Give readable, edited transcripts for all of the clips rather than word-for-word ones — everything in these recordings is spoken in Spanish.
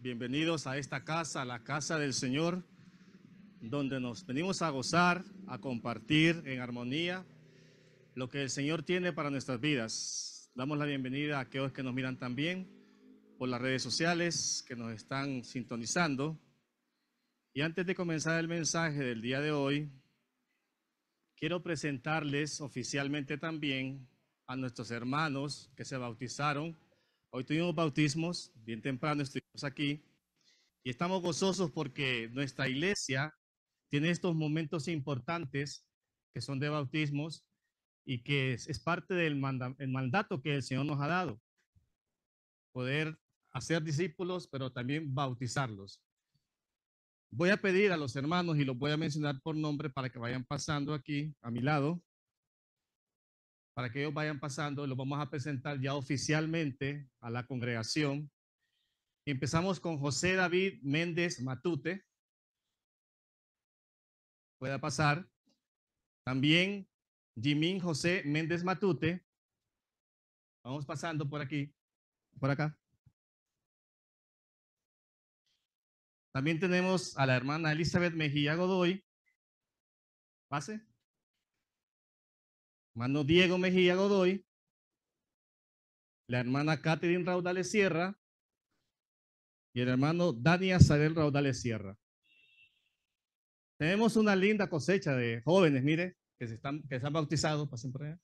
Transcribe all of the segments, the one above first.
Bienvenidos a esta casa, la casa del Señor, donde nos venimos a gozar, a compartir en armonía lo que el Señor tiene para nuestras vidas. Damos la bienvenida a aquellos que nos miran también por las redes sociales, que nos están sintonizando. Y antes de comenzar el mensaje del día de hoy, quiero presentarles oficialmente también a nuestros hermanos que se bautizaron. Hoy tuvimos bautismos, bien temprano estuvimos aquí y estamos gozosos porque nuestra iglesia tiene estos momentos importantes que son de bautismos y que es parte del mandato que el Señor nos ha dado, poder hacer discípulos, pero también bautizarlos. Voy a pedir a los hermanos y los voy a mencionar por nombre para que vayan pasando aquí a mi lado, para que ellos vayan pasando. Los vamos a presentar ya oficialmente a la congregación. Empezamos con José David Méndez Matute. Pueda pasar. También Jimín José Méndez Matute. Vamos pasando por aquí, por acá. También tenemos a la hermana Elizabeth Mejía Godoy. Pase. Hermano Diego Mejía Godoy. La hermana Catherine Raudales Sierra. Y el hermano Dani Azarel Raudales Sierra. Tenemos una linda cosecha de jóvenes, mire, que se han bautizado. Pasen por allá.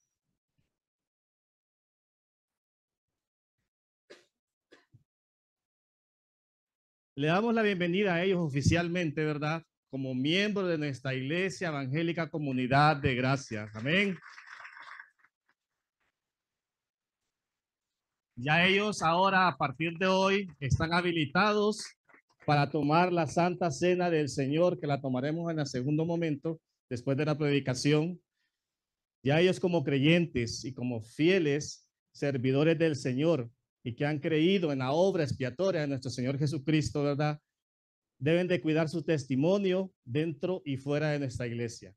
Le damos la bienvenida a ellos oficialmente, ¿verdad? Como miembros de nuestra Iglesia Evangélica Comunidad de Gracia. Amén. Ya ellos ahora, a partir de hoy, están habilitados para tomar la Santa Cena del Señor, que la tomaremos en el segundo momento, después de la predicación. Ya ellos como creyentes y como fieles servidores del Señor y que han creído en la obra expiatoria de nuestro Señor Jesucristo, ¿verdad? Deben de cuidar su testimonio dentro y fuera de nuestra iglesia.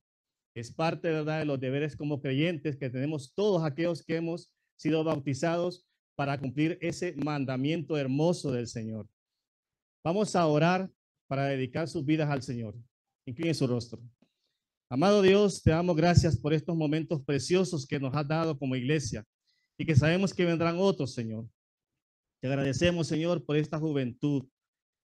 Es parte, ¿verdad?, de los deberes como creyentes que tenemos todos aquellos que hemos sido bautizados para cumplir ese mandamiento hermoso del Señor. Vamos a orar para dedicar sus vidas al Señor. Incline su rostro. Amado Dios, te damos gracias por estos momentos preciosos que nos has dado como iglesia y que sabemos que vendrán otros, Señor. Te agradecemos, Señor, por esta juventud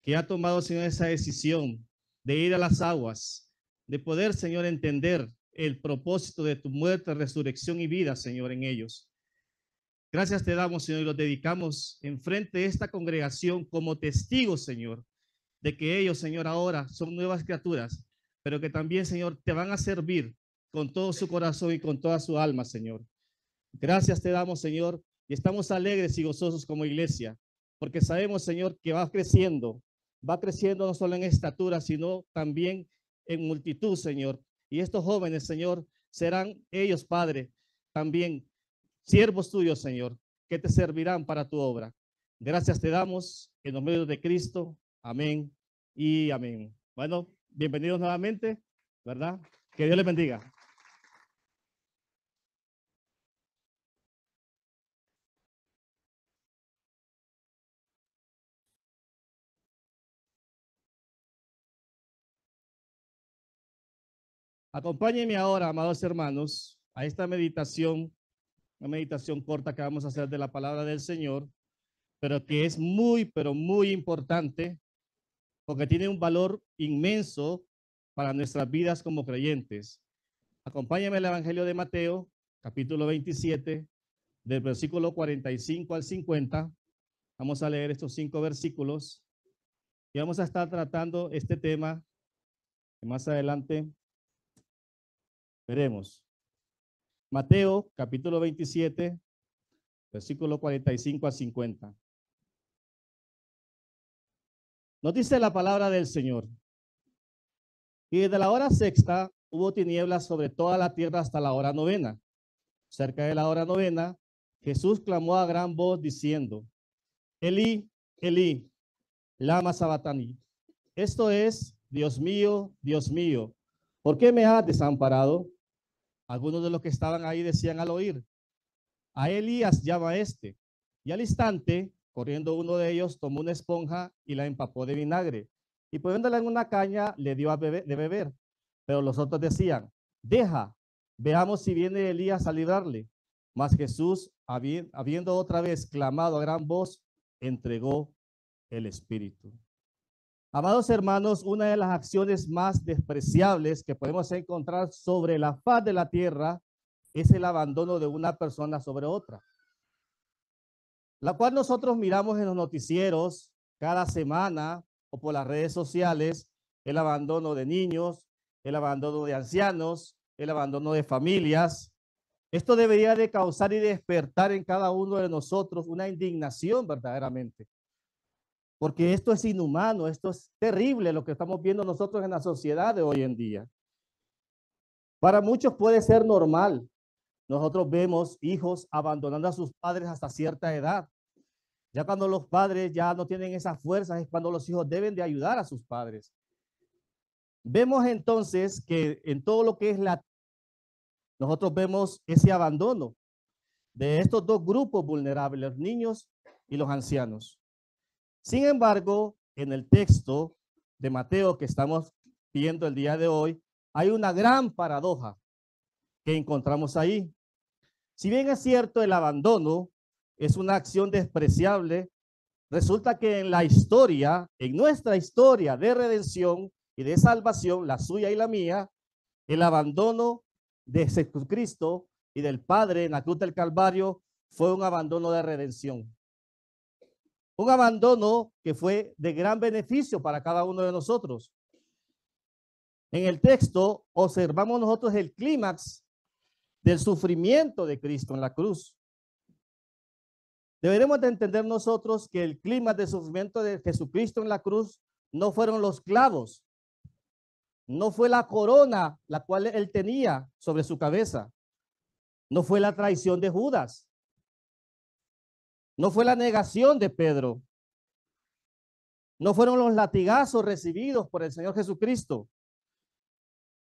que ha tomado, Señor, esa decisión de ir a las aguas, de poder, Señor, entender el propósito de tu muerte, resurrección y vida, Señor, en ellos. Gracias te damos, Señor, y los dedicamos enfrente de esta congregación como testigos, Señor, de que ellos, Señor, ahora son nuevas criaturas, pero que también, Señor, te van a servir con todo su corazón y con toda su alma, Señor. Gracias te damos, Señor, y estamos alegres y gozosos como iglesia, porque sabemos, Señor, que va creciendo no solo en estatura, sino también en multitud, Señor. Y estos jóvenes, Señor, serán ellos, Padre, también siervos tuyos, Señor, que te servirán para tu obra. Gracias te damos en los medios de Cristo. Amén y amén. Bueno, bienvenidos nuevamente, ¿verdad? Que Dios les bendiga. Acompáñenme ahora, amados hermanos, a esta meditación, una meditación corta que vamos a hacer de la palabra del Señor, pero que es muy, pero muy importante porque tiene un valor inmenso para nuestras vidas como creyentes. Acompáñenme al Evangelio de Mateo, capítulo 27, del versículo 45 al 50. Vamos a leer estos 5 versículos y vamos a estar tratando este tema que más adelante veremos. Mateo, capítulo 27, versículo 45 a 50. Nos dice la palabra del Señor. Y desde la hora sexta hubo tinieblas sobre toda la tierra hasta la hora novena. Cerca de la hora novena, Jesús clamó a gran voz diciendo: Elí, Elí, lama sabatani. Esto es: Dios mío, ¿por qué me has desamparado? Algunos de los que estaban ahí decían al oír: a Elías llama este. Y al instante Corriendo uno de ellos, tomó una esponja y la empapó de vinagre, y poniéndola en una caña, le dio de beber. Pero los otros decían: deja, veamos si viene Elías a librarle. Mas Jesús, habiendo otra vez clamado a gran voz, entregó el espíritu. Amados hermanos, una de las acciones más despreciables que podemos encontrar sobre la faz de la tierra es el abandono de una persona sobre otra, la cual nosotros miramos en los noticieros cada semana o por las redes sociales: el abandono de niños, el abandono de ancianos, el abandono de familias. Esto debería de causar y despertar en cada uno de nosotros una indignación verdaderamente, porque esto es inhumano, esto es terrible lo que estamos viendo nosotros en la sociedad de hoy en día. Para muchos puede ser normal. Nosotros vemos hijos abandonando a sus padres hasta cierta edad. Ya cuando los padres ya no tienen esas fuerzas es cuando los hijos deben de ayudar a sus padres. Vemos entonces que en todo lo que es nosotros vemos ese abandono de estos dos grupos vulnerables, los niños y los ancianos. Sin embargo, en el texto de Mateo que estamos viendo el día de hoy, hay una gran paradoja que encontramos ahí. Si bien es cierto, el abandono es una acción despreciable, resulta que en la historia, en nuestra historia de redención y de salvación, la suya y la mía, el abandono de Jesucristo y del Padre en la cruz del Calvario fue un abandono de redención. Un abandono que fue de gran beneficio para cada uno de nosotros. En el texto observamos nosotros el clímax del sufrimiento de Cristo en la cruz. Deberemos de entender nosotros que el clímax del sufrimiento de Jesucristo en la cruz no fueron los clavos, no fue la corona la cual él tenía sobre su cabeza, no fue la traición de Judas, no fue la negación de Pedro, no fueron los latigazos recibidos por el Señor Jesucristo.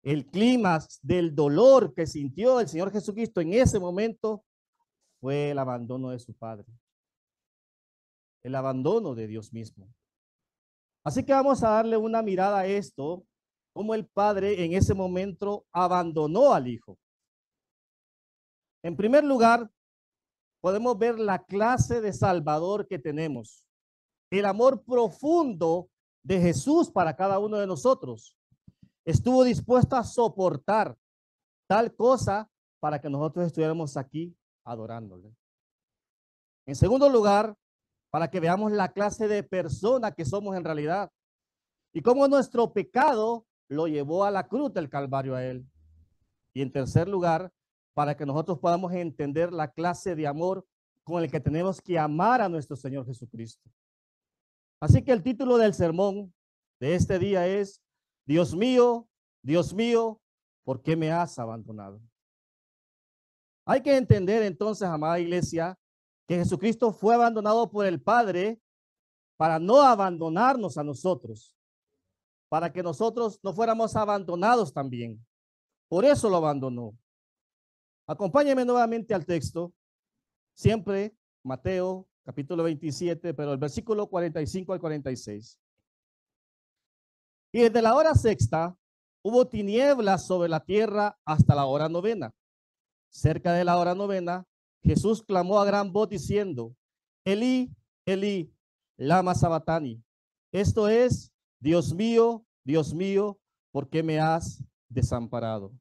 El clímax del dolor que sintió el Señor Jesucristo en ese momento fue el abandono de su Padre, el abandono de Dios mismo. Así que vamos a darle una mirada a esto, cómo el Padre en ese momento abandonó al Hijo. En primer lugar, podemos ver la clase de Salvador que tenemos, el amor profundo de Jesús para cada uno de nosotros. Estuvo dispuesto a soportar tal cosa para que nosotros estuviéramos aquí adorándole. En segundo lugar, para que veamos la clase de persona que somos en realidad y cómo nuestro pecado lo llevó a la cruz del Calvario a él. Y en tercer lugar, para que nosotros podamos entender la clase de amor con el que tenemos que amar a nuestro Señor Jesucristo. Así que el título del sermón de este día es: Dios mío, ¿por qué me has abandonado? Hay que entender entonces, amada iglesia, que Jesucristo fue abandonado por el Padre para no abandonarnos a nosotros, para que nosotros no fuéramos abandonados también. Por eso lo abandonó. Acompáñenme nuevamente al texto, siempre Mateo capítulo 27, pero el versículo 45 al 46. Y desde la hora sexta hubo tinieblas sobre la tierra hasta la hora novena. Cerca de la hora novena, Jesús clamó a gran voz diciendo: Elí, Elí, lama sabatani. Esto es: Dios mío, ¿por qué me has desamparado?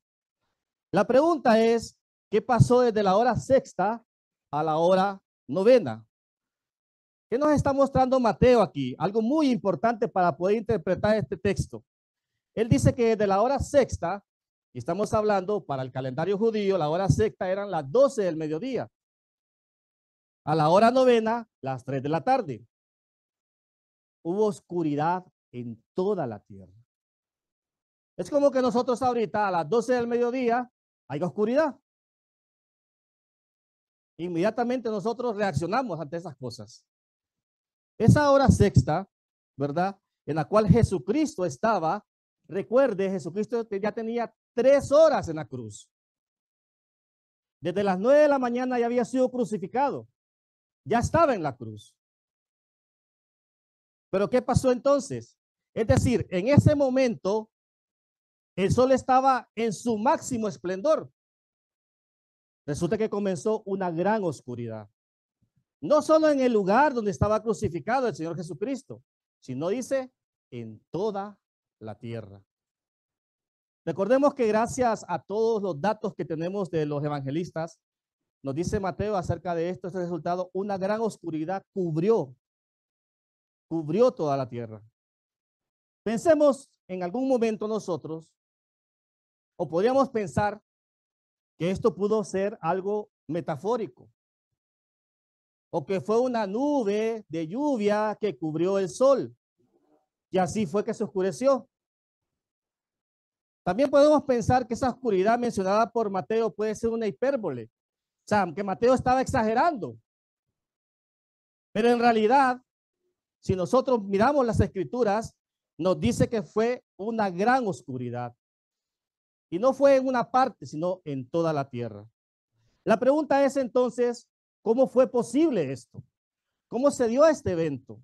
La pregunta es: ¿qué pasó desde la hora sexta a la hora novena? ¿Qué nos está mostrando Mateo aquí? Algo muy importante para poder interpretar este texto. Él dice que desde la hora sexta, y estamos hablando para el calendario judío, la hora sexta eran las 12 del mediodía. A la hora novena, las 3 de la tarde. Hubo oscuridad en toda la tierra. Es como que nosotros ahorita a las 12 del mediodía hay oscuridad. Inmediatamente nosotros reaccionamos ante esas cosas. Esa hora sexta, ¿verdad? En la cual Jesucristo estaba, recuerde, Jesucristo ya tenía 3 horas en la cruz. Desde las 9 de la mañana ya había sido crucificado. Ya estaba en la cruz. Pero ¿qué pasó entonces? Es decir, en ese momento el sol estaba en su máximo esplendor. Resulta que comenzó una gran oscuridad. No solo en el lugar donde estaba crucificado el Señor Jesucristo, sino dice en toda la tierra. Recordemos que gracias a todos los datos que tenemos de los evangelistas, nos dice Mateo acerca de esto, este resultado, una gran oscuridad cubrió toda la tierra. Pensemos en algún momento nosotros, o podríamos pensar que esto pudo ser algo metafórico, o que fue una nube de lluvia que cubrió el sol, y así fue que se oscureció. También podemos pensar que esa oscuridad mencionada por Mateo puede ser una hipérbole, o sea, que Mateo estaba exagerando. Pero en realidad, si nosotros miramos las escrituras, nos dice que fue una gran oscuridad. Y no fue en una parte, sino en toda la tierra. La pregunta es entonces, ¿cómo fue posible esto? ¿Cómo se dio este evento?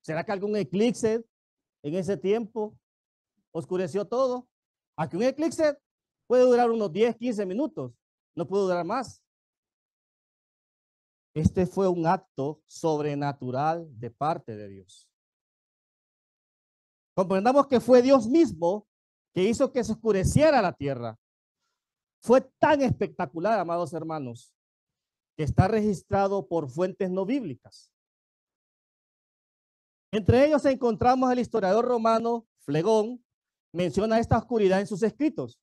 ¿Será que algún eclipse en ese tiempo oscureció todo? Aquí un eclipse puede durar unos 10, 15 minutos, no puede durar más. Este fue un acto sobrenatural de parte de Dios. Comprendamos que fue Dios mismo que hizo que se oscureciera la tierra. Fue tan espectacular, amados hermanos, que está registrado por fuentes no bíblicas. Entre ellos encontramos el historiador romano Flegón, menciona esta oscuridad en sus escritos.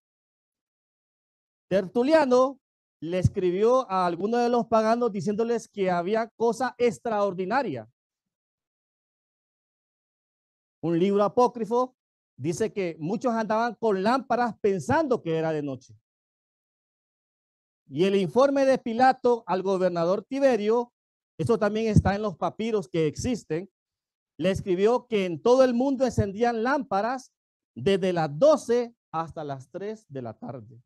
Tertuliano le escribió a algunos de los paganos diciéndoles que había cosa extraordinaria. Un libro apócrifo dice que muchos andaban con lámparas pensando que era de noche. Y el informe de Pilato al gobernador Tiberio, eso también está en los papiros que existen, le escribió que en todo el mundo encendían lámparas desde las 12 hasta las 3 de la tarde.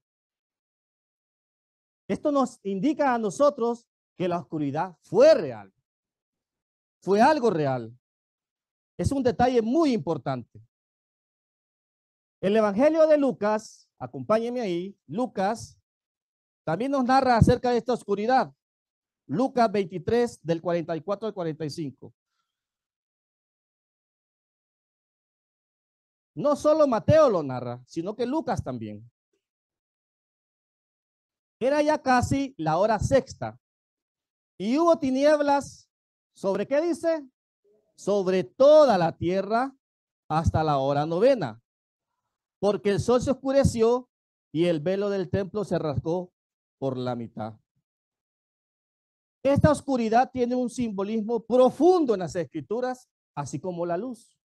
Esto nos indica a nosotros que la oscuridad fue real. Fue algo real. Es un detalle muy importante. El Evangelio de Lucas, acompáñenme ahí, Lucas también nos narra acerca de esta oscuridad. Lucas 23, del 44 al 45. No solo Mateo lo narra, sino que Lucas también. Era ya casi la hora sexta y hubo tinieblas, ¿sobre qué dice? Sobre toda la tierra hasta la hora novena, porque el sol se oscureció y el velo del templo se rasgó por la mitad. Esta oscuridad tiene un simbolismo profundo en las escrituras, así como la luz.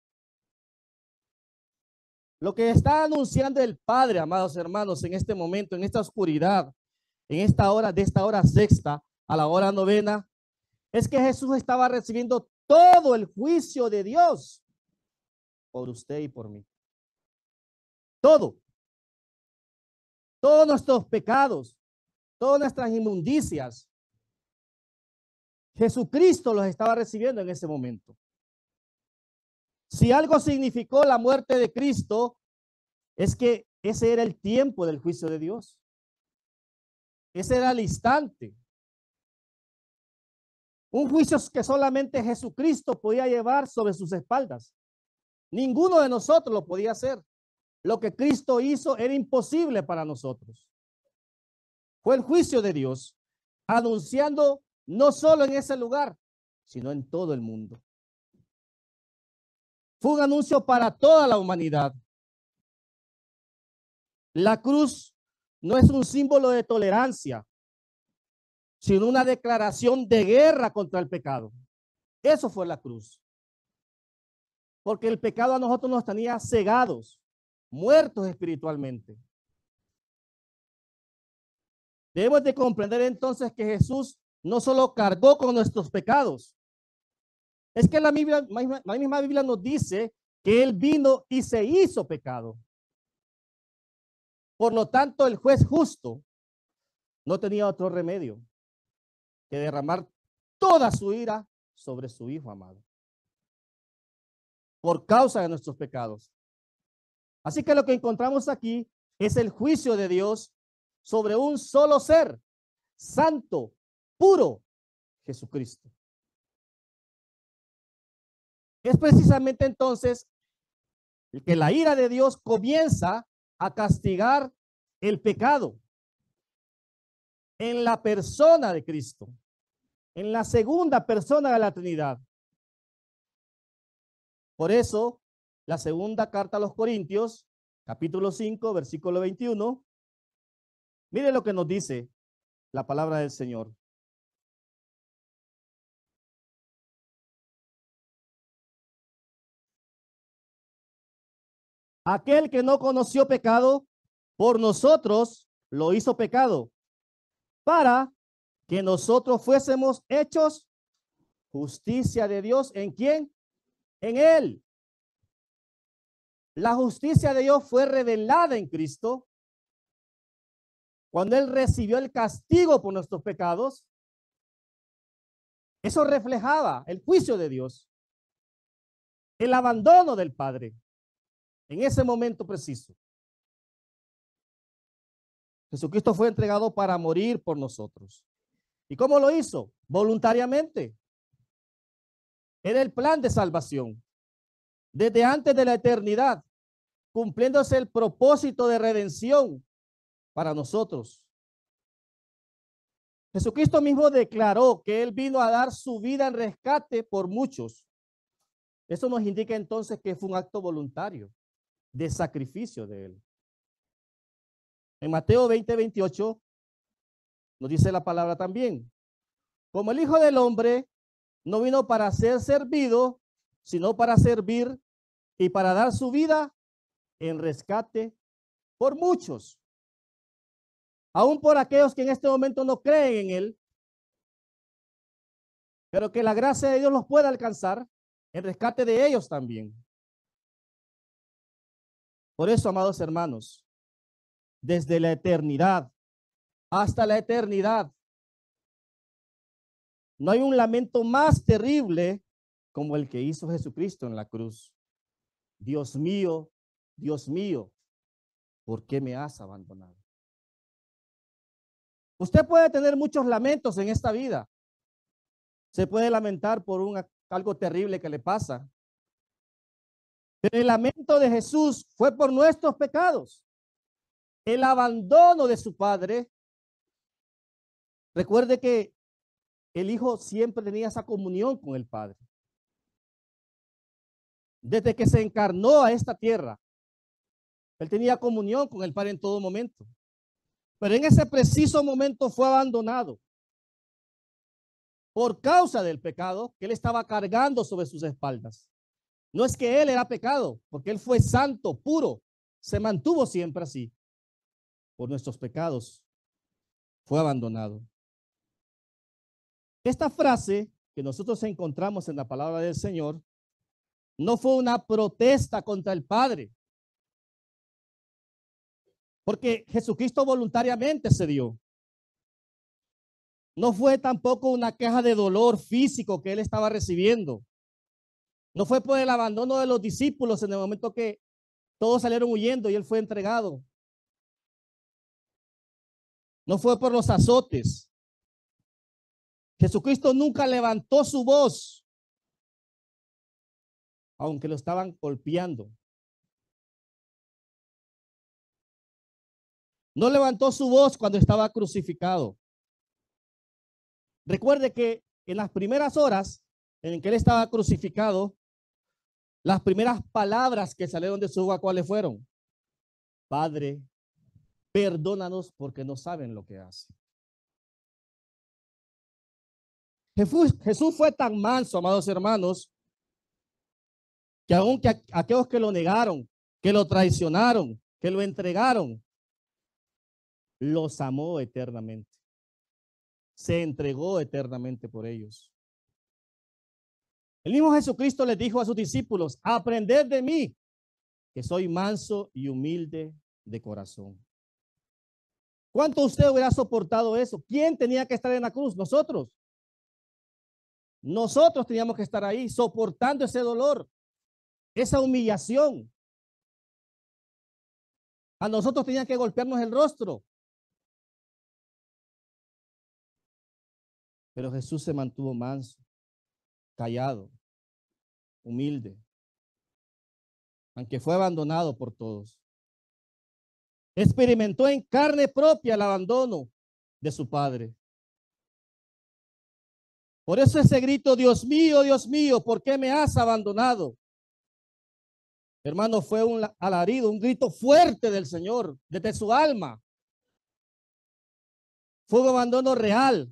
Lo que está anunciando el Padre, amados hermanos, en este momento, en esta oscuridad, en esta hora, de esta hora sexta a la hora novena, es que Jesús estaba recibiendo todo el juicio de Dios por usted y por mí. Todo. Todos nuestros pecados, todas nuestras inmundicias. Jesucristo los estaba recibiendo en ese momento. Si algo significó la muerte de Cristo, es que ese era el tiempo del juicio de Dios. Ese era el instante. Un juicio que solamente Jesucristo podía llevar sobre sus espaldas. Ninguno de nosotros lo podía hacer. Lo que Cristo hizo era imposible para nosotros. Fue el juicio de Dios, anunciando no solo en ese lugar, sino en todo el mundo. Fue un anuncio para toda la humanidad. La cruz no es un símbolo de tolerancia, sino una declaración de guerra contra el pecado. Eso fue la cruz. Porque el pecado a nosotros nos tenía cegados, muertos espiritualmente. Debemos de comprender entonces que Jesús no solo cargó con nuestros pecados. Es que la misma Biblia nos dice que Él vino y se hizo pecado. Por lo tanto, el juez justo no tenía otro remedio que derramar toda su ira sobre su Hijo amado. por causa de nuestros pecados. Así que lo que encontramos aquí es el juicio de Dios sobre un solo ser, santo, puro, Jesucristo. Es precisamente entonces que la ira de Dios comienza a castigar el pecado en la persona de Cristo, en la segunda persona de la Trinidad. Por eso, la segunda carta a los Corintios, capítulo 5, versículo 21, mire lo que nos dice la palabra del Señor. Aquel que no conoció pecado, por nosotros lo hizo pecado, para que nosotros fuésemos hechos justicia de Dios. ¿En quién? En Él. La justicia de Dios fue revelada en Cristo cuando Él recibió el castigo por nuestros pecados. Eso reflejaba el juicio de Dios, el abandono del Padre en ese momento preciso. Jesucristo fue entregado para morir por nosotros. ¿Y cómo lo hizo? Voluntariamente. Era el plan de salvación. Desde antes de la eternidad, cumpliéndose el propósito de redención para nosotros. Jesucristo mismo declaró que Él vino a dar su vida en rescate por muchos. Eso nos indica entonces que fue un acto voluntario de sacrificio de Él. En Mateo 20, 28 nos dice la palabra también: como el Hijo del Hombre no vino para ser servido, sino para servir y para dar su vida en rescate por muchos. Aún por aquellos que en este momento no creen en Él, pero que la gracia de Dios los pueda alcanzar en rescate de ellos también. Por eso, amados hermanos, desde la eternidad hasta la eternidad, no hay un lamento más terrible como el que hizo Jesucristo en la cruz. Dios mío, ¿por qué me has abandonado? Usted puede tener muchos lamentos en esta vida. Se puede lamentar por algo terrible que le pasa. Pero el lamento de Jesús fue por nuestros pecados. El abandono de su Padre. Recuerde que el Hijo siempre tenía esa comunión con el Padre. Desde que se encarnó a esta tierra, Él tenía comunión con el Padre en todo momento. Pero en ese preciso momento fue abandonado por causa del pecado que Él estaba cargando sobre sus espaldas. No es que Él era pecado, porque Él fue santo, puro, se mantuvo siempre así. Por nuestros pecados fue abandonado. Esta frase que nosotros encontramos en la palabra del Señor no fue una protesta contra el Padre, porque Jesucristo voluntariamente se dio. No fue tampoco una queja de dolor físico que Él estaba recibiendo. No fue por el abandono de los discípulos en el momento que todos salieron huyendo y Él fue entregado. No fue por los azotes. Jesucristo nunca levantó su voz, aunque lo estaban golpeando. No levantó su voz cuando estaba crucificado. Recuerde que en las primeras horas en que Él estaba crucificado, las primeras palabras que salieron de su boca, ¿cuáles fueron? Padre, perdónanos porque no saben lo que hacen. Jesús fue tan manso, amados hermanos, que aunque aquellos que lo negaron, que lo traicionaron, que lo entregaron, los amó eternamente. Se entregó eternamente por ellos. El mismo Jesucristo les dijo a sus discípulos: aprended de mí, que soy manso y humilde de corazón. ¿Cuánto usted hubiera soportado eso? ¿Quién tenía que estar en la cruz? Nosotros. Nosotros teníamos que estar ahí soportando ese dolor, esa humillación. A nosotros tenían que golpearnos el rostro. Pero Jesús se mantuvo manso, callado, humilde, aunque fue abandonado por todos. Experimentó en carne propia el abandono de su padre. Por eso ese grito, Dios mío, ¿por qué me has abandonado? Hermano, fue un alarido, un grito fuerte del Señor, desde su alma. Fue un abandono real.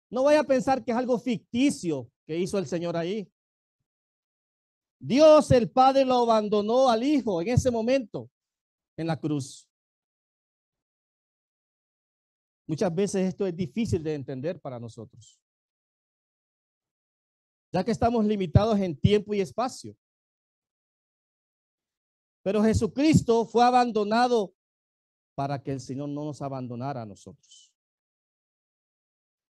No vaya a pensar que es algo ficticio que hizo el Señor ahí. Dios el Padre lo abandonó al Hijo en ese momento, en la cruz. Muchas veces esto es difícil de entender para nosotros, ya que estamos limitados en tiempo y espacio. Pero Jesucristo fue abandonado para que el Señor no nos abandonara a nosotros.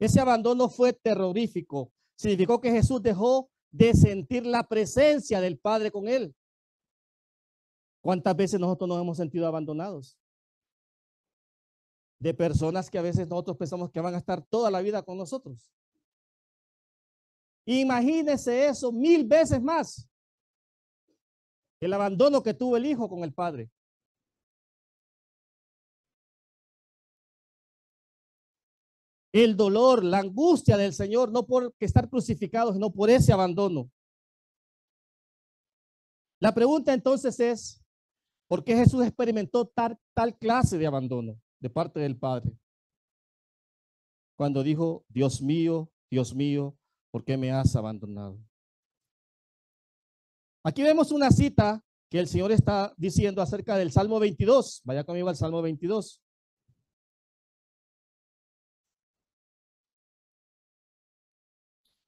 Ese abandono fue terrorífico. Significó que Jesús dejó de sentir la presencia del Padre con él. ¿Cuántas veces nosotros nos hemos sentido abandonados? De personas que a veces nosotros pensamos que van a estar toda la vida con nosotros. Imagínese eso 1000 veces más. El abandono que tuvo el Hijo con el Padre. El dolor, la angustia del Señor, no por estar crucificado, sino por ese abandono. La pregunta entonces es, ¿por qué Jesús experimentó tal clase de abandono de parte del Padre? Cuando dijo, Dios mío, ¿por qué me has abandonado? Aquí vemos una cita que el Señor está diciendo acerca del Salmo 22. Vaya conmigo al Salmo 22.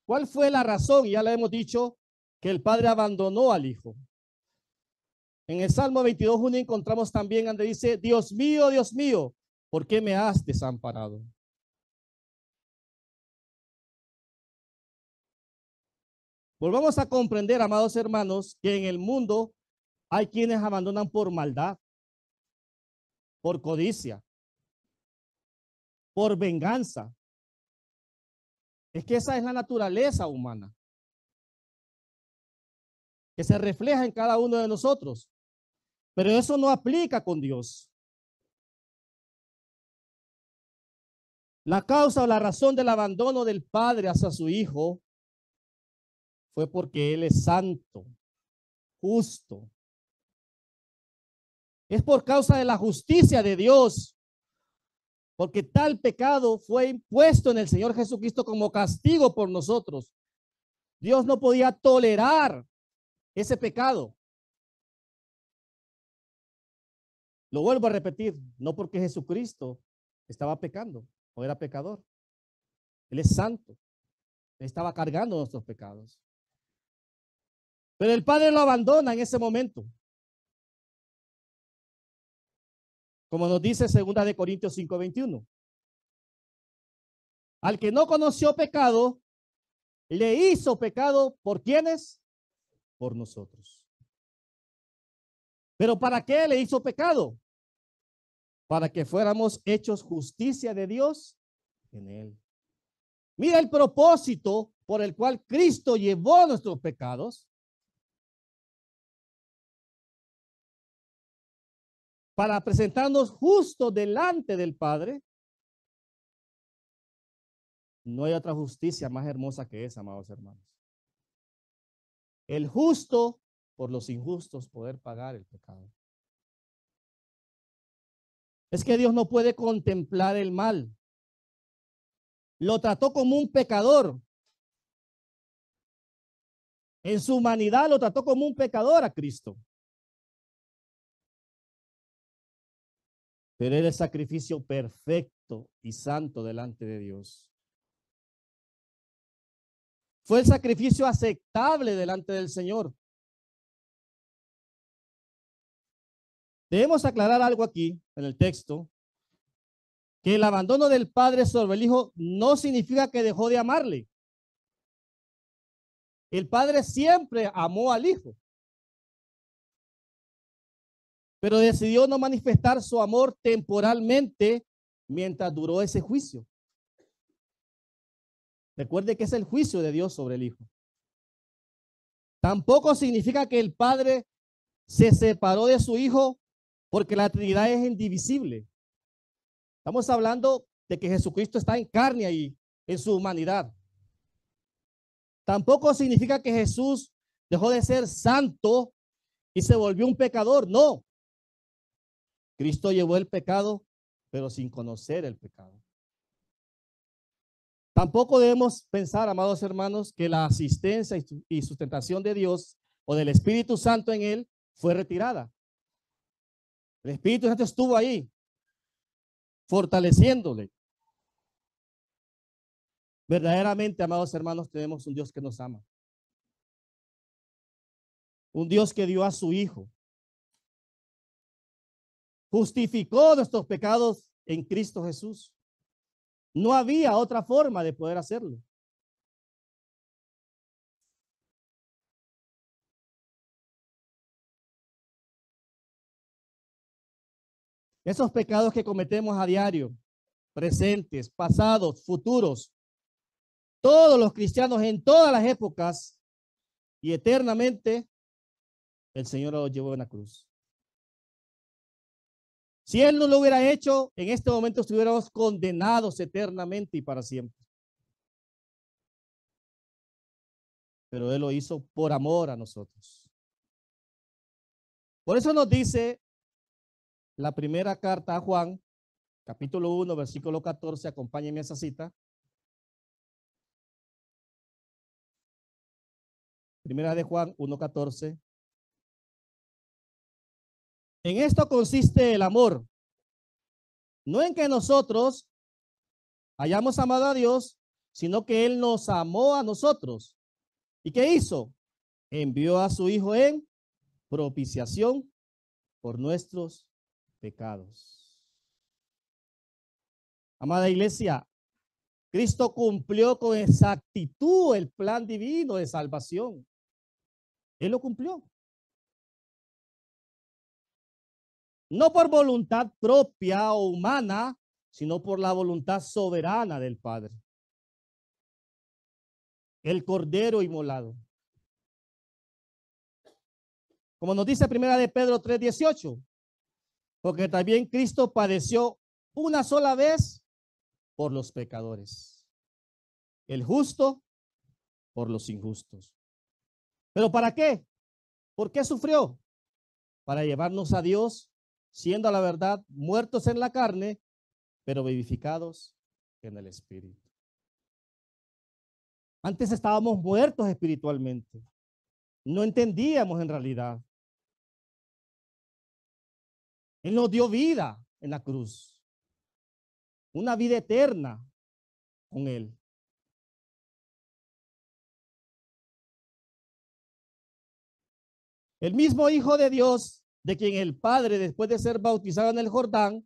¿Cuál fue la razón? Ya le hemos dicho que el Padre abandonó al Hijo. En el Salmo 22:1 encontramos también donde dice, Dios mío, ¿por qué me has desamparado? Volvamos a comprender, amados hermanos, que en el mundo hay quienes abandonan por maldad, por codicia, por venganza. Es que esa es la naturaleza humana, que se refleja en cada uno de nosotros. Pero eso no aplica con Dios. La causa o la razón del abandono del Padre hacia su Hijo fue porque Él es santo, justo. Es por causa de la justicia de Dios, porque tal pecado fue impuesto en el Señor Jesucristo como castigo por nosotros. Dios no podía tolerar ese pecado. Lo vuelvo a repetir, no porque Jesucristo estaba pecando o era pecador. Él es santo. Él estaba cargando nuestros pecados. Pero el Padre lo abandona en ese momento. Como nos dice 2 Corintios 5:21. Al que no conoció pecado, le hizo pecado, ¿por quiénes? Por nosotros. ¿Pero para qué le hizo pecado? Para que fuéramos hechos justicia de Dios en él. Mira el propósito por el cual Cristo llevó nuestros pecados. Para presentarnos justos delante del Padre. No hay otra justicia más hermosa que esa, amados hermanos. El justo por los injustos poder pagar el pecado. Es que Dios no puede contemplar el mal. Lo trató como un pecador. En su humanidad lo trató como un pecador a Cristo. Pero era el sacrificio perfecto y santo delante de Dios. Fue el sacrificio aceptable delante del Señor. Debemos aclarar algo aquí en el texto, que el abandono del Padre sobre el Hijo no significa que dejó de amarle. El Padre siempre amó al Hijo, pero decidió no manifestar su amor temporalmente mientras duró ese juicio. Recuerde que es el juicio de Dios sobre el Hijo. Tampoco significa que el Padre se separó de su Hijo porque la Trinidad es indivisible. Estamos hablando de que Jesucristo está en carne ahí, en su humanidad. Tampoco significa que Jesús dejó de ser santo y se volvió un pecador. No. Cristo llevó el pecado, pero sin conocer el pecado. Tampoco debemos pensar, amados hermanos, que la asistencia y sustentación de Dios o del Espíritu Santo en él fue retirada. El Espíritu Santo estuvo ahí, fortaleciéndole. Verdaderamente, amados hermanos, tenemos un Dios que nos ama. Un Dios que dio a su Hijo. Justificó nuestros pecados en Cristo Jesús. No había otra forma de poder hacerlo. Esos pecados que cometemos a diario, presentes, pasados, futuros, todos los cristianos en todas las épocas y eternamente, el Señor los llevó en la cruz. Si Él no lo hubiera hecho, en este momento estuviéramos condenados eternamente y para siempre. Pero Él lo hizo por amor a nosotros. Por eso nos dice la primera carta a Juan, capítulo 1, versículo 14, acompáñenme a esa cita. Primera de Juan 1:14. En esto consiste el amor, no en que nosotros hayamos amado a Dios, sino que Él nos amó a nosotros. ¿Y qué hizo? Envió a su Hijo en propiciación por nuestros pecados. Amada iglesia, Cristo cumplió con exactitud el plan divino de salvación. Él lo cumplió. No por voluntad propia o humana, sino por la voluntad soberana del Padre. El Cordero inmolado. Como nos dice primera de Pedro 3:18, porque también Cristo padeció una sola vez por los pecadores, el justo por los injustos. ¿Pero para qué? ¿Por qué sufrió? Para llevarnos a Dios, siendo a la verdad muertos en la carne, pero vivificados en el Espíritu. Antes estábamos muertos espiritualmente. No entendíamos en realidad. Él nos dio vida en la cruz. Una vida eterna con Él. El mismo Hijo de Dios, de quien el Padre, después de ser bautizado en el Jordán,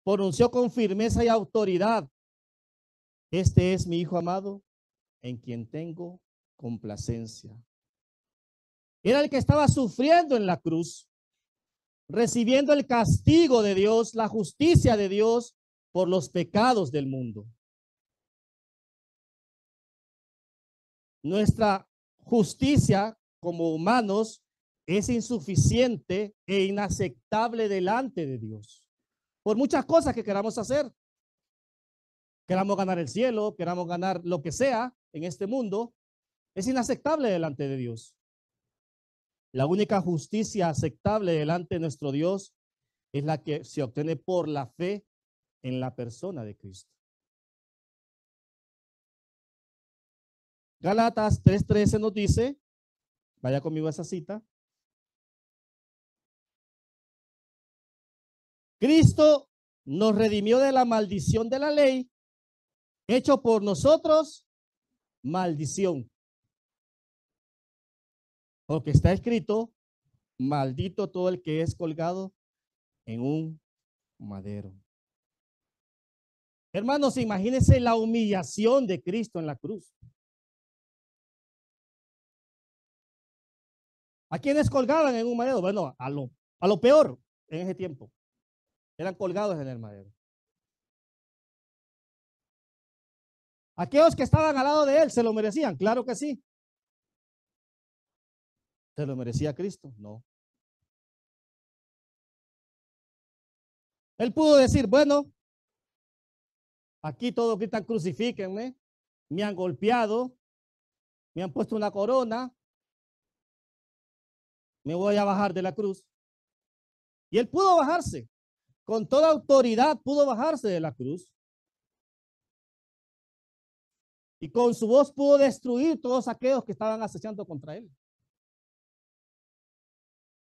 pronunció con firmeza y autoridad: este es mi Hijo amado, en quien tengo complacencia. Era el que estaba sufriendo en la cruz, recibiendo el castigo de Dios, la justicia de Dios por los pecados del mundo. Nuestra justicia como humanos es insuficiente e inaceptable delante de Dios. Por muchas cosas que queramos hacer. Queramos ganar el cielo, queramos ganar lo que sea en este mundo, es inaceptable delante de Dios. La única justicia aceptable delante de nuestro Dios es la que se obtiene por la fe en la persona de Cristo. Gálatas 3:13 nos dice, vaya conmigo a esa cita: Cristo nos redimió de la maldición de la ley, hecho por nosotros maldición. Porque está escrito: maldito todo el que es colgado en un madero. Hermanos, imagínense la humillación de Cristo en la cruz. ¿A quiénes colgaban en un madero? Bueno, a lo peor en ese tiempo. Eran colgados en el madero. Aquellos que estaban al lado de él, ¿se lo merecían? Claro que sí. ¿Se lo merecía Cristo? No. Él pudo decir, bueno, aquí todos gritan crucifíquenme, me han golpeado, me han puesto una corona, me voy a bajar de la cruz. Y él pudo bajarse, con toda autoridad pudo bajarse de la cruz. Y con su voz pudo destruir todos aquellos que estaban acechando contra él.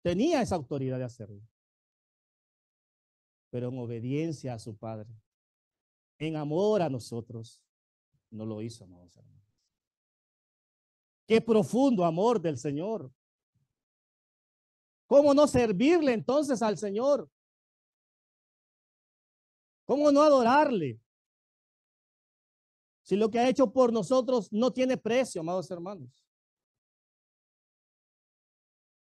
Tenía esa autoridad de hacerlo. Pero en obediencia a su Padre, en amor a nosotros, no lo hizo, amados hermanos. Qué profundo amor del Señor. ¿Cómo no servirle entonces al Señor? ¿Cómo no adorarle? Si lo que ha hecho por nosotros no tiene precio, amados hermanos.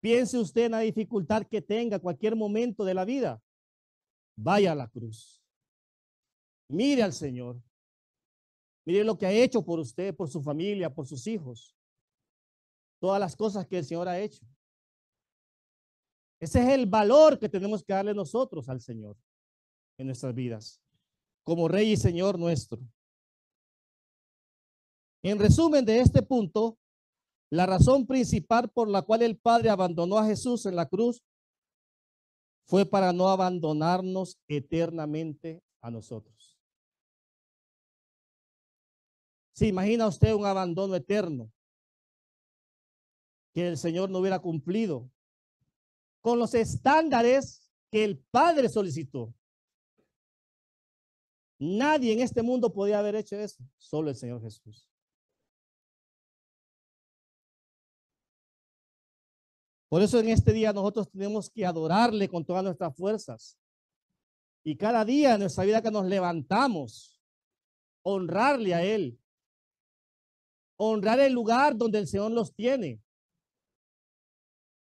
Piense usted en la dificultad que tenga cualquier momento de la vida. Vaya a la cruz. Mire al Señor. Mire lo que ha hecho por usted, por su familia, por sus hijos. Todas las cosas que el Señor ha hecho. Ese es el valor que tenemos que darle nosotros al Señor en nuestras vidas, como Rey y Señor nuestro. En resumen de este punto, la razón principal por la cual el Padre abandonó a Jesús en la cruz fue para no abandonarnos eternamente a nosotros. ¿Se imagina usted un abandono eterno que el Señor no hubiera cumplido con los estándares que el Padre solicitó? Nadie en este mundo podía haber hecho eso, solo el Señor Jesús. Por eso en este día nosotros tenemos que adorarle con todas nuestras fuerzas. Y cada día en nuestra vida que nos levantamos, honrarle a Él. Honrar el lugar donde el Señor los tiene.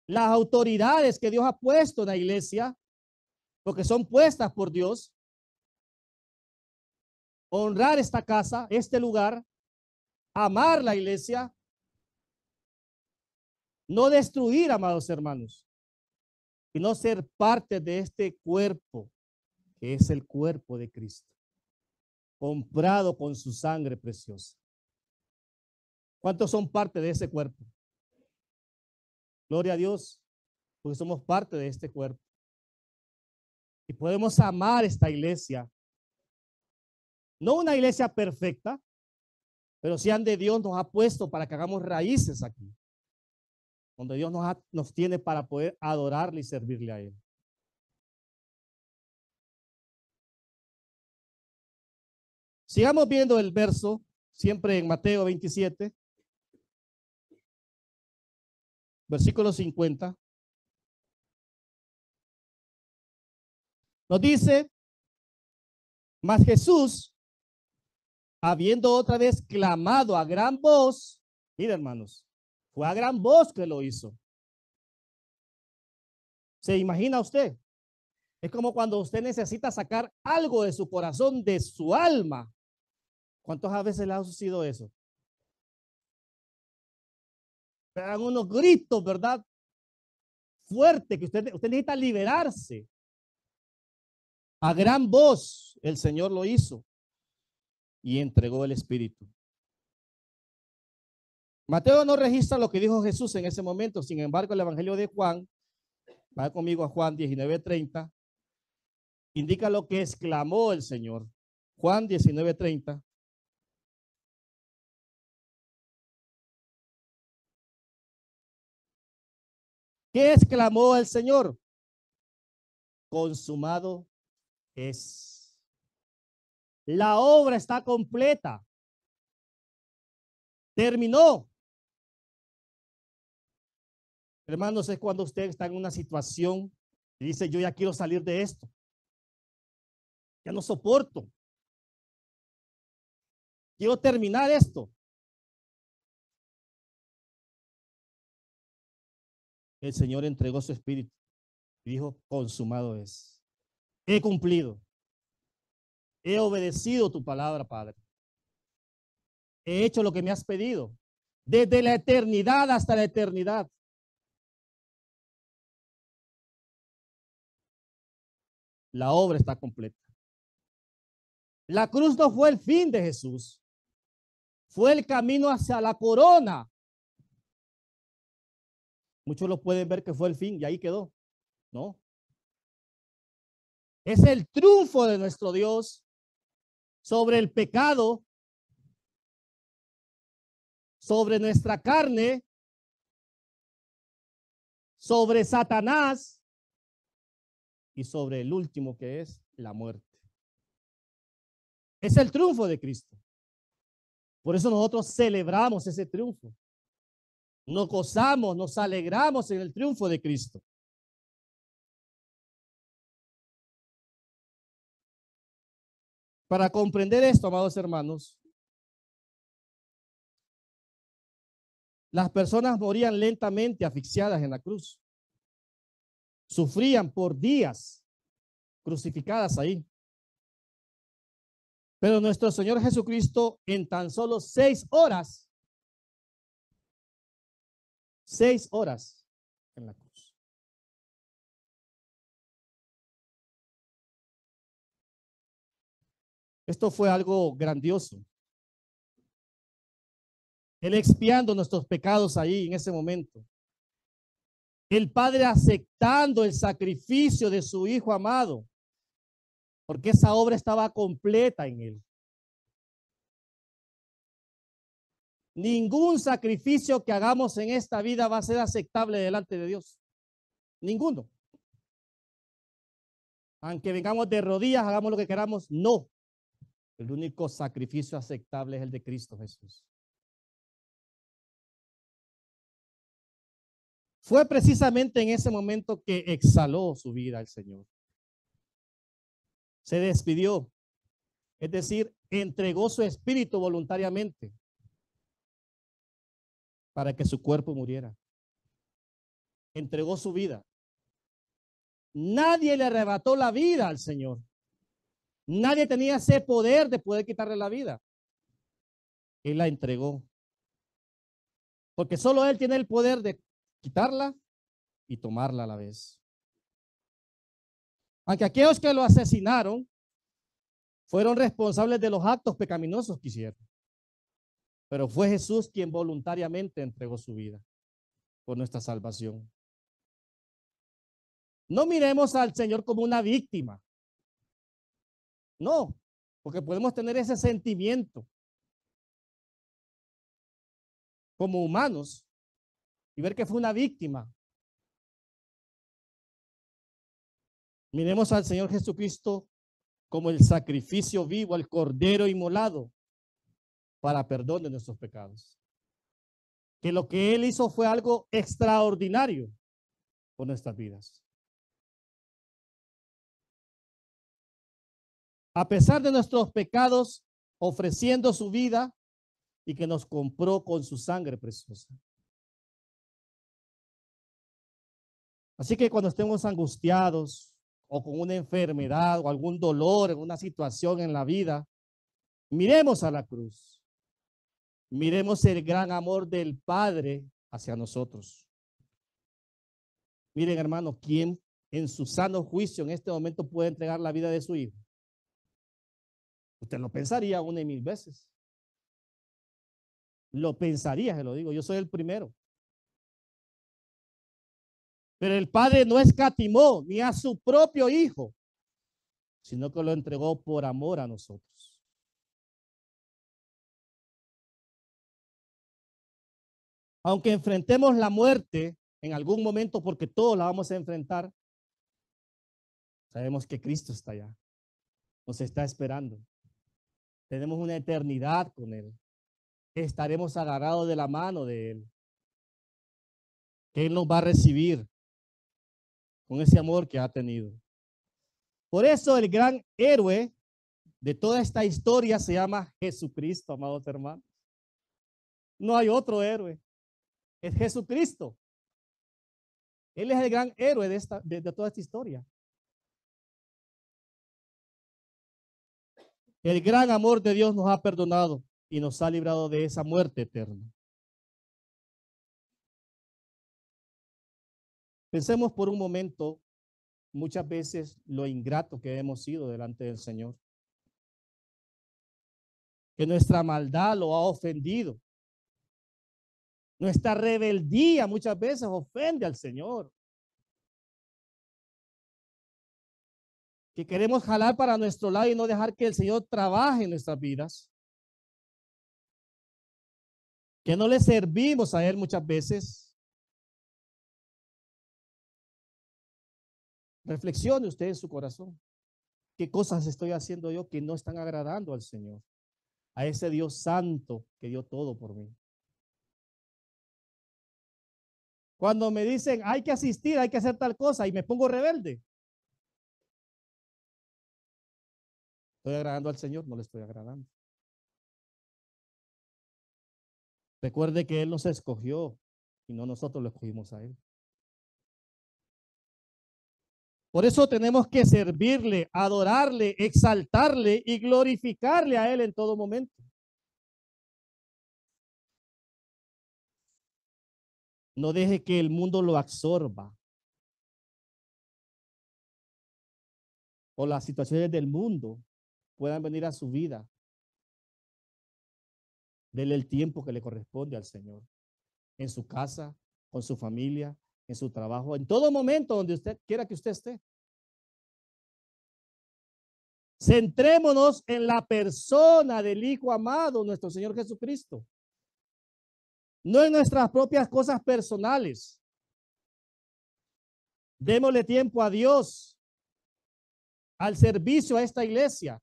Las autoridades que Dios ha puesto en la iglesia, porque son puestas por Dios. Honrar esta casa, este lugar, amar la iglesia, no destruir, amados hermanos, y no ser parte de este cuerpo, que es el cuerpo de Cristo, comprado con su sangre preciosa. ¿Cuántos son parte de ese cuerpo? Gloria a Dios, porque somos parte de este cuerpo. Y podemos amar esta iglesia. No una iglesia perfecta, pero si de Dios nos ha puesto para que hagamos raíces aquí, donde Dios nos tiene para poder adorarle y servirle a Él. Sigamos viendo el verso, siempre en Mateo 27, versículo 50. Nos dice, mas Jesús, habiendo otra vez clamado a gran voz, mira hermanos, fue a gran voz que lo hizo. ¿Se imagina usted? Es como cuando usted necesita sacar algo de su corazón, de su alma. ¿Cuántas veces le ha sucedido eso? Pegan unos gritos, ¿verdad? Fuerte, que usted necesita liberarse. A gran voz el Señor lo hizo y entregó el Espíritu. Mateo no registra lo que dijo Jesús en ese momento. Sin embargo, el Evangelio de Juan, va conmigo a Juan 19:30, indica lo que exclamó el Señor. Juan 19:30. ¿Qué exclamó el Señor? Consumado es. La obra está completa. Terminó. Hermanos, es cuando usted está en una situación y dice, yo ya quiero salir de esto. Ya no soporto. Quiero terminar esto. el Señor entregó su espíritu y dijo, consumado es. He cumplido. He obedecido tu palabra, Padre. He hecho lo que me has pedido. Desde la eternidad hasta la eternidad. La obra está completa. La cruz no fue el fin de Jesús. Fue el camino hacia la corona. Muchos lo pueden ver que fue el fin y ahí quedó. No. Es el triunfo de nuestro Dios sobre el pecado, sobre nuestra carne, sobre Satanás y sobre el último que es la muerte. Es el triunfo de Cristo. Por eso nosotros celebramos ese triunfo. Nos gozamos, nos alegramos en el triunfo de Cristo. Para comprender esto, amados hermanos, las personas morían lentamente asfixiadas en la cruz. Sufrían por días crucificadas ahí. Pero nuestro Señor Jesucristo en tan solo 6 horas, 6 horas en la cruz. Esto fue algo grandioso. Él expiando nuestros pecados ahí en ese momento. El Padre aceptando el sacrificio de su Hijo amado, porque esa obra estaba completa en él. Ningún sacrificio que hagamos en esta vida va a ser aceptable delante de Dios. Ninguno. Aunque vengamos de rodillas, hagamos lo que queramos, no. El único sacrificio aceptable es el de Cristo Jesús. Fue precisamente en ese momento que exhaló su vida el Señor. Se despidió, es decir, entregó su espíritu voluntariamente para que su cuerpo muriera. Entregó su vida. Nadie le arrebató la vida al Señor. Nadie tenía ese poder de poder quitarle la vida. Él la entregó. Porque solo Él tiene el poder de quitarla y tomarla a la vez. Aunque aquellos que lo asesinaron fueron responsables de los actos pecaminosos que hicieron. Pero fue Jesús quien voluntariamente entregó su vida por nuestra salvación. No miremos al Señor como una víctima. No, porque podemos tener ese sentimiento como humanos y ver que fue una víctima. Miremos al Señor Jesucristo como el sacrificio vivo, el cordero inmolado para perdón de nuestros pecados. Que lo que Él hizo fue algo extraordinario por nuestras vidas. A pesar de nuestros pecados, ofreciendo su vida y que nos compró con su sangre preciosa. Así que cuando estemos angustiados o con una enfermedad o algún dolor en una situación en la vida, miremos a la cruz. Miremos el gran amor del Padre hacia nosotros. Miren, hermano, ¿quién en su sano juicio en este momento puede entregar la vida de su hijo? Usted lo pensaría 1 y 1000 veces. Lo pensaría, se lo digo, yo soy el primero. Pero el Padre no escatimó ni a su propio Hijo, sino que lo entregó por amor a nosotros. Aunque enfrentemos la muerte en algún momento, porque todos la vamos a enfrentar, sabemos que Cristo está allá, nos está esperando. Tenemos una eternidad con Él. Estaremos agarrados de la mano de Él. Que Él nos va a recibir con ese amor que ha tenido. Por eso el gran héroe de toda esta historia se llama Jesucristo, amados hermanos. No hay otro héroe. Es Jesucristo. Él es el gran héroe de toda esta historia. El gran amor de Dios nos ha perdonado y nos ha librado de esa muerte eterna. Pensemos por un momento muchas veces lo ingrato que hemos sido delante del Señor. Que nuestra maldad lo ha ofendido. Nuestra rebeldía muchas veces ofende al Señor. Que queremos jalar para nuestro lado y no dejar que el Señor trabaje en nuestras vidas. Que no le servimos a Él muchas veces. Reflexione usted en su corazón. ¿Qué cosas estoy haciendo yo que no están agradando al Señor? A ese Dios santo que dio todo por mí. Cuando me dicen hay que asistir, hay que hacer tal cosa y me pongo rebelde. ¿Estoy agradando al Señor? No le estoy agradando. Recuerde que Él nos escogió y no nosotros lo escogimos a Él. Por eso tenemos que servirle, adorarle, exaltarle y glorificarle a Él en todo momento. No deje que el mundo lo absorba. O las situaciones del mundo puedan venir a su vida. Dele el tiempo que le corresponde al Señor. En su casa, con su familia, en su trabajo, en todo momento donde usted quiera que usted esté. Centrémonos en la persona del Hijo amado, nuestro Señor Jesucristo. No en nuestras propias cosas personales. Démosle tiempo a Dios, al servicio a esta iglesia.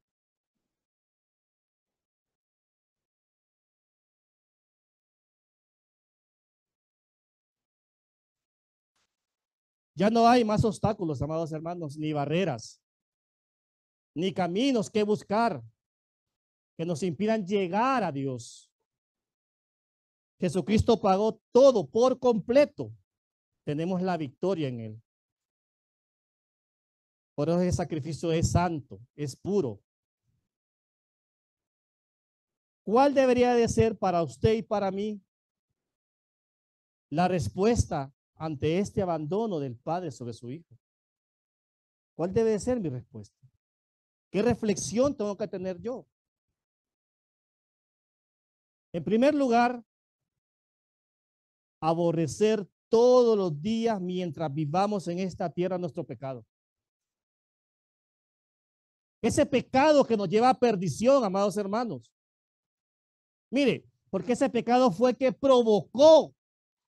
Ya no hay más obstáculos, amados hermanos, ni barreras, ni caminos que buscar que nos impidan llegar a Dios. Jesucristo pagó todo por completo. Tenemos la victoria en Él. Por eso ese sacrificio es santo, es puro. ¿Cuál debería de ser para usted y para mí la respuesta ante este abandono del Padre sobre su Hijo? ¿Cuál debe de ser mi respuesta? ¿Qué reflexión tengo que tener yo? En primer lugar, aborrecer todos los días mientras vivamos en esta tierra nuestro pecado. Ese pecado que nos lleva a perdición, amados hermanos. Mire, porque ese pecado fue que provocó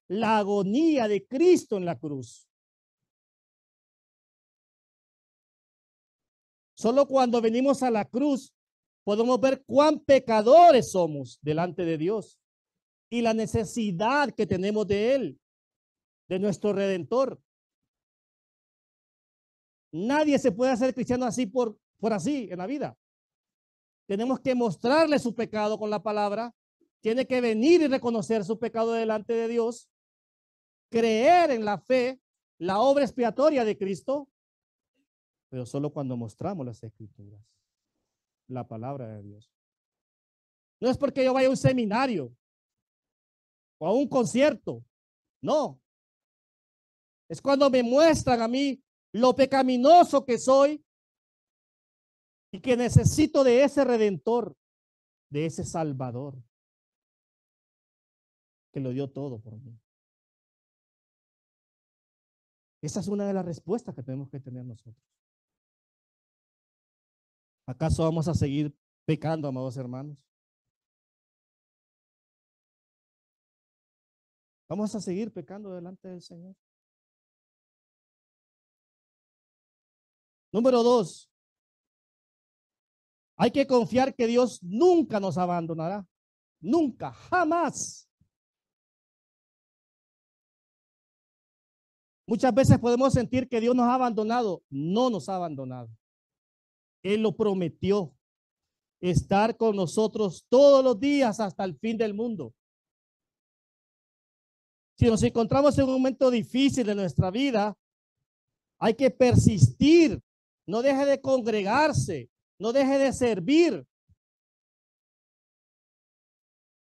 la agonía de Cristo en la cruz. Solo cuando venimos a la cruz podemos ver cuán pecadores somos delante de Dios y la necesidad que tenemos de Él, de nuestro Redentor. Nadie se puede hacer cristiano así por así en la vida. Tenemos que mostrarle su pecado con la palabra. Tiene que venir y reconocer su pecado delante de Dios. Creer en la fe, la obra expiatoria de Cristo. Pero solo cuando mostramos las escrituras, la palabra de Dios. No es porque yo vaya a un seminario o a un concierto. No. Es cuando me muestran a mí lo pecaminoso que soy y que necesito de ese Redentor, de ese Salvador, que lo dio todo por mí. Esa es una de las respuestas que tenemos que tener nosotros. ¿Acaso vamos a seguir pecando, amados hermanos? ¿Vamos a seguir pecando delante del Señor? Número 2. Hay que confiar que Dios nunca nos abandonará. Nunca, jamás. Muchas veces podemos sentir que Dios nos ha abandonado. No nos ha abandonado. Él lo prometió. Estar con nosotros todos los días hasta el fin del mundo. Si nos encontramos en un momento difícil de nuestra vida, hay que persistir. No deje de congregarse, no deje de servir.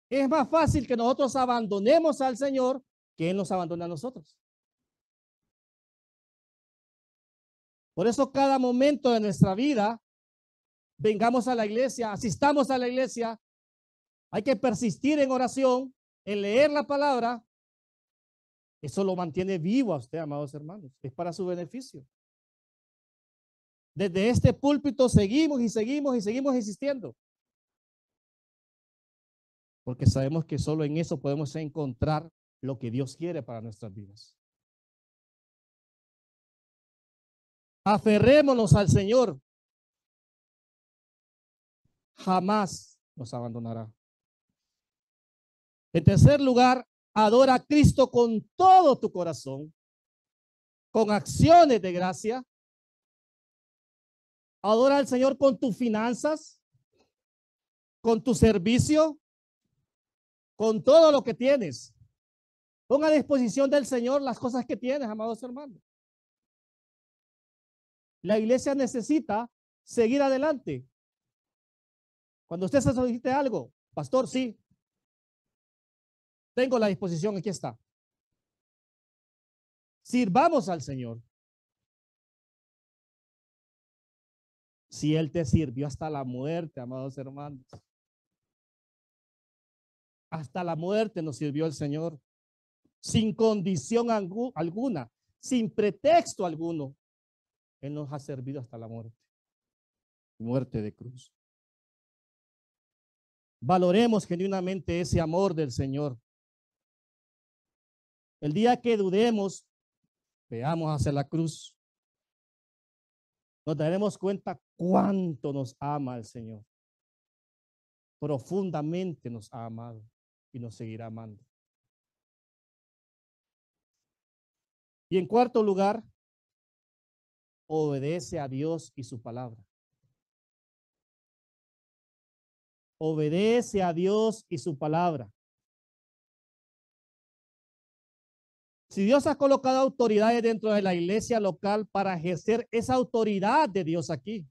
Es más fácil que nosotros abandonemos al Señor que Él nos abandone a nosotros. Por eso cada momento de nuestra vida, vengamos a la iglesia, asistamos a la iglesia, hay que persistir en oración, en leer la palabra. Eso lo mantiene vivo a usted, amados hermanos. Es para su beneficio. Desde este púlpito seguimos y seguimos y seguimos insistiendo. Porque sabemos que solo en eso podemos encontrar lo que Dios quiere para nuestras vidas. Aferrémonos al Señor. Jamás nos abandonará. En tercer lugar, adora a Cristo con todo tu corazón, con acciones de gracia. Adora al Señor con tus finanzas, con tu servicio, con todo lo que tienes. Ponga a disposición del Señor las cosas que tienes, amados hermanos. La iglesia necesita seguir adelante. Cuando usted se solicite algo, pastor, sí, tengo la disposición, aquí está. Sirvamos al Señor. Si Él te sirvió hasta la muerte, amados hermanos. Hasta la muerte nos sirvió el Señor. Sin condición alguna, sin pretexto alguno. Él nos ha servido hasta la muerte. Muerte de cruz. Valoremos genuinamente ese amor del Señor. El día que dudemos, veamos hacia la cruz. Nos daremos cuenta cuánto nos ama el Señor. Profundamente nos ha amado y nos seguirá amando. Y en cuarto lugar, obedece a Dios y su palabra. Obedece a Dios y su palabra. Si Dios ha colocado autoridades dentro de la iglesia local para ejercer esa autoridad de Dios aquí,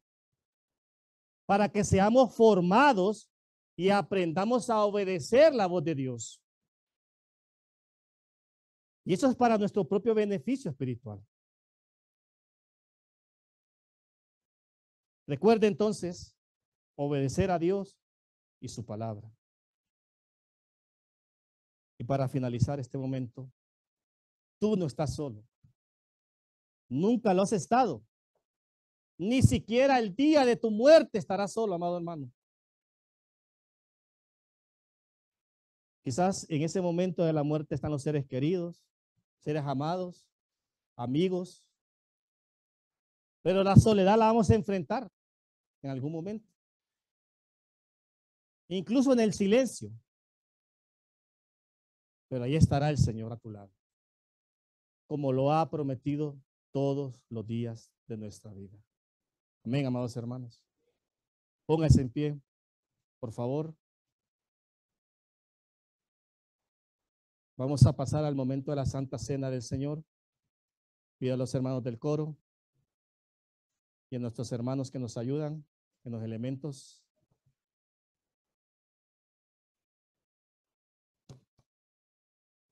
para que seamos formados y aprendamos a obedecer la voz de Dios. Y eso es para nuestro propio beneficio espiritual. Recuerde entonces obedecer a Dios y su palabra. Y para finalizar este momento, tú no estás solo. Nunca lo has estado. Ni siquiera el día de tu muerte estarás solo, amado hermano. Quizás en ese momento de la muerte están los seres queridos, seres amados, amigos. Pero la soledad la vamos a enfrentar en algún momento. Incluso en el silencio. Pero ahí estará el Señor a tu lado, como lo ha prometido todos los días de nuestra vida. Amén, amados hermanos. Pónganse en pie, por favor. Vamos a pasar al momento de la Santa Cena del Señor. Pido a los hermanos del coro y a nuestros hermanos que nos ayudan en los elementos.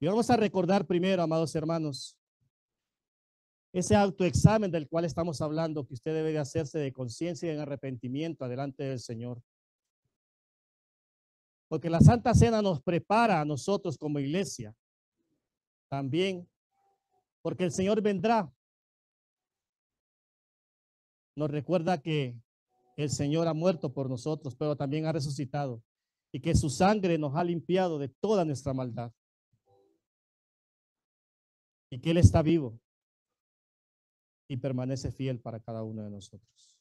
Y vamos a recordar primero, amados hermanos, ese autoexamen del cual estamos hablando, que usted debe de hacerse de conciencia y en arrepentimiento delante del Señor. Porque la Santa Cena nos prepara a nosotros como iglesia también, porque el Señor vendrá. Nos recuerda que el Señor ha muerto por nosotros, pero también ha resucitado y que su sangre nos ha limpiado de toda nuestra maldad y que Él está vivo y permanece fiel para cada uno de nosotros.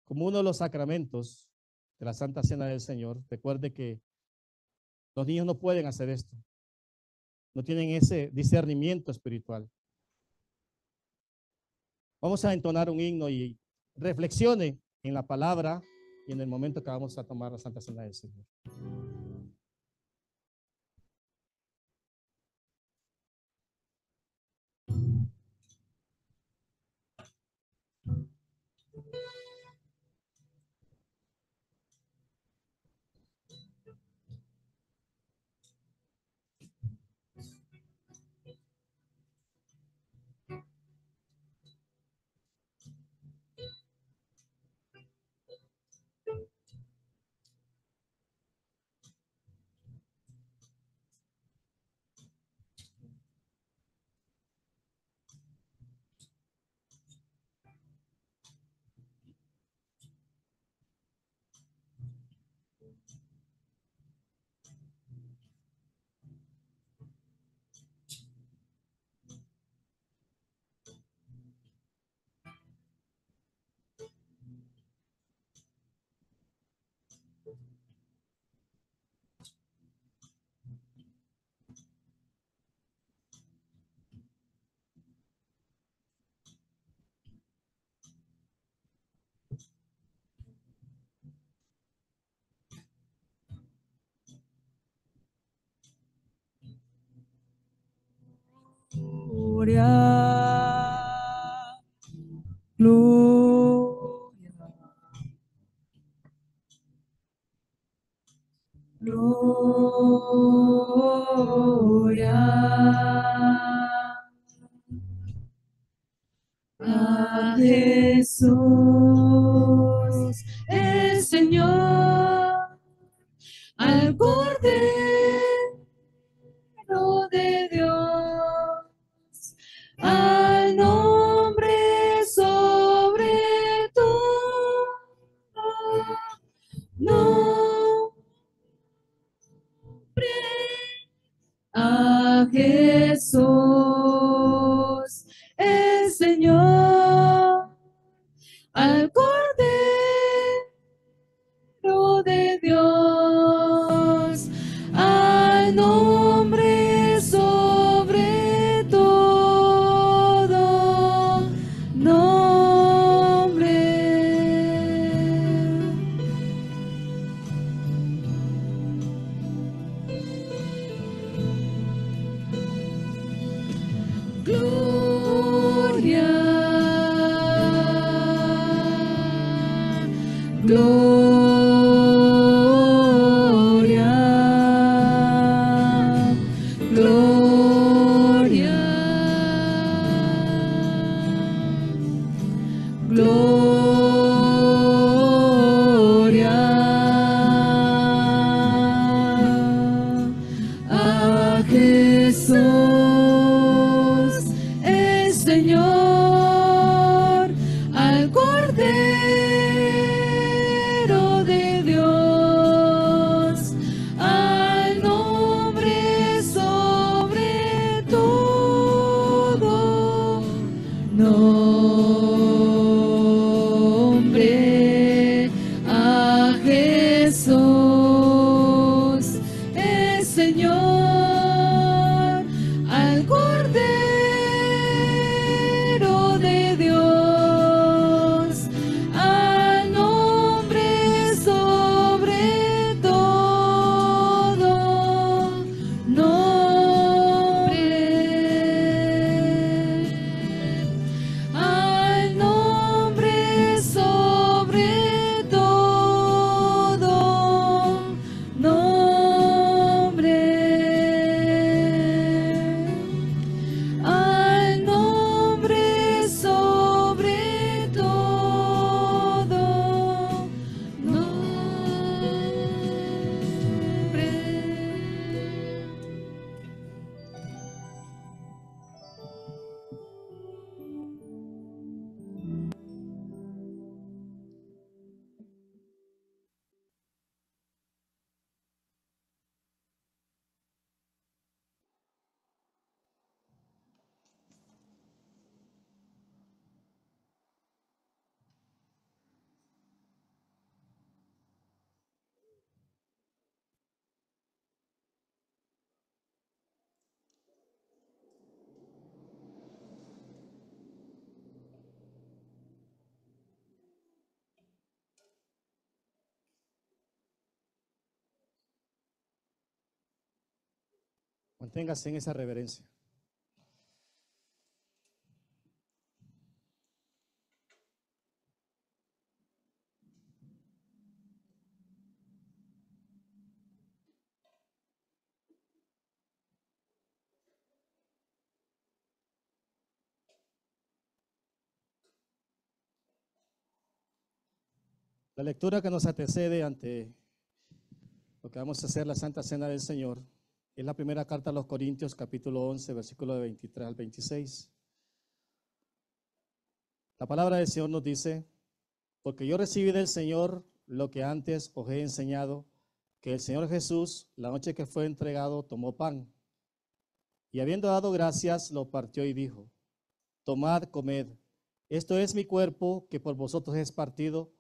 Como uno de los sacramentos de la Santa Cena del Señor, recuerde que los niños no pueden hacer esto. No tienen ese discernimiento espiritual. Vamos a entonar un himno y reflexione en la palabra y en el momento que vamos a tomar la Santa Cena del Señor. Gloria, gloria, gloria a Jesús, el Señor, al Cordero de Dios, al nombre sobre todo nombre, a Jesús, el Señor, al Cordero de Dios, al nombre sobre todo nombre. Gloria, gloria, gloria a Jesús, el Señor, al Cordero de Dios, al nombre sobre todo nombre, a Jesús, el Señor, al Cordero de Dios, al nombre sobre todo nombre, al nombre sobre todo nombre, al nombre sobre todo nombre. Manténgase en esa reverencia. La lectura que nos antecede ante lo que vamos a hacer, la Santa Cena del Señor, es la primera carta a los Corintios, capítulo 11, versículo de 23 al 26. La palabra del Señor nos dice: porque yo recibí del Señor lo que antes os he enseñado, que el Señor Jesús, la noche que fue entregado, tomó pan y habiendo dado gracias, lo partió y dijo: tomad, comed, esto es mi cuerpo que por vosotros es partido,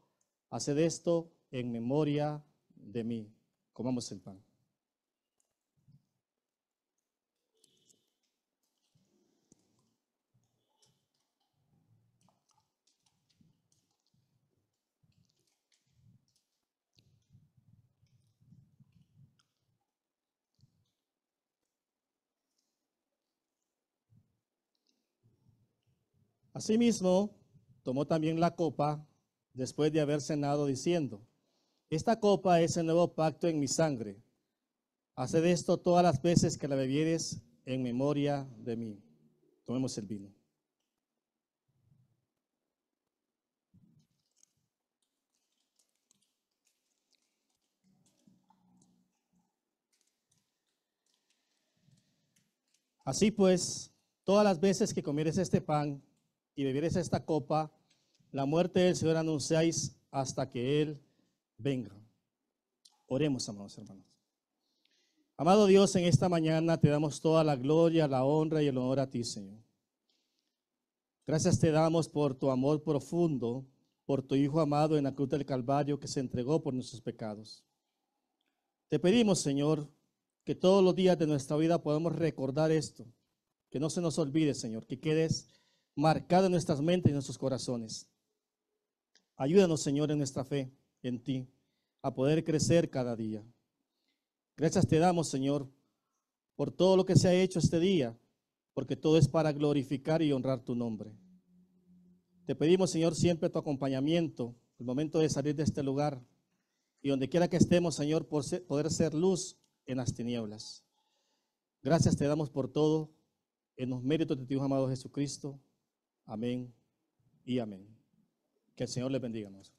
haced esto en memoria de mí. Comamos el pan. Asimismo, tomó también la copa después de haber cenado, diciendo: esta copa es el nuevo pacto en mi sangre. Haced esto todas las veces que la bebieres en memoria de mí. Tomemos el vino. Así pues, todas las veces que comieres este pan y bebieres esta copa, la muerte del Señor anunciáis hasta que Él venga. Oremos, amados hermanos. Amado Dios, en esta mañana te damos toda la gloria, la honra y el honor a ti, Señor. Gracias te damos por tu amor profundo, por tu Hijo amado en la cruz del Calvario que se entregó por nuestros pecados. Te pedimos, Señor, que todos los días de nuestra vida podamos recordar esto, que no se nos olvide, Señor, que quedes marcado en nuestras mentes y en nuestros corazones. Ayúdanos, Señor, en nuestra fe en ti, a poder crecer cada día. Gracias te damos, Señor, por todo lo que se ha hecho este día, porque todo es para glorificar y honrar tu nombre. Te pedimos, Señor, siempre tu acompañamiento, el momento de salir de este lugar, y donde quiera que estemos, Señor, por poder ser luz en las tinieblas. Gracias te damos por todo, en los méritos de tu Hijo amado Jesucristo. Amén y amén. Que el Señor les bendiga, hermanos.